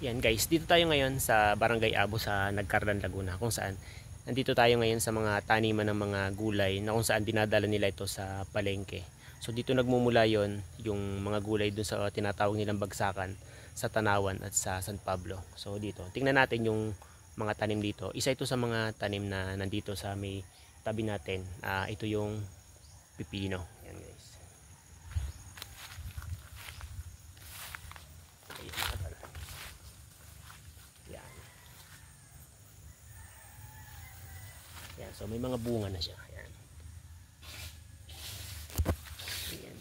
Yan guys, dito tayo ngayon sa Barangay Abo sa Nagcarlan, Laguna, kung saan nandito tayo ngayon sa mga taniman ng mga gulay na kung saan dinadala nila ito sa palengke. So dito nagmumula yon yung mga gulay dun sa tinatawag nilang bagsakan sa Tanawan at sa San Pablo. So dito, tingnan natin yung mga tanim dito. Isa ito sa mga tanim na nandito sa may tabi natin. Ito yung pipino. Yan guys. Yan, so may mga bunga na siya. Yan. Yan.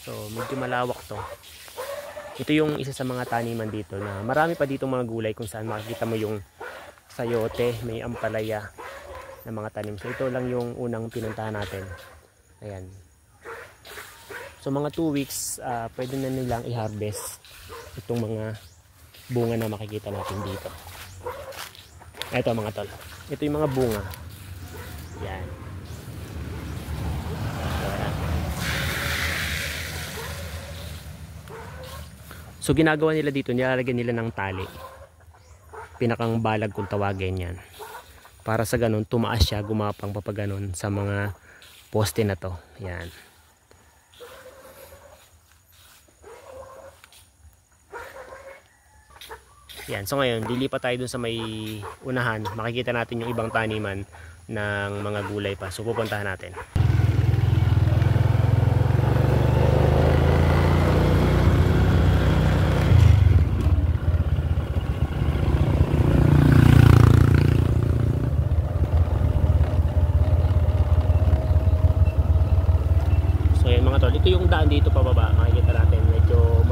So medyo malawak to. Ito yung isa sa mga taniman dito na marami pa dito mga gulay kung saan makikita mo yung sayote, may ampalaya na mga tanim. So ito lang yung unang pinuntahan natin. Ayan. So mga 2 weeks, pwede na nilang i-harvest itong mga bunga na makikita natin dito. Ito mga tol. Ito yung mga bunga. Yan. So ginagawa nila dito, nilalagyan nila ng tali. Pinakang balag kung tawagin yan. Para sa ganun, tumaas siya, gumapang papaganon sa mga poste na to. Yan. Yan, so ngayon, lilipat tayo dun sa may unahan. Makikita natin yung ibang taniman ng mga gulay pa. So pupuntahan natin. So yan mga tol, ito yung daan dito pababa. Makikita natin, medyo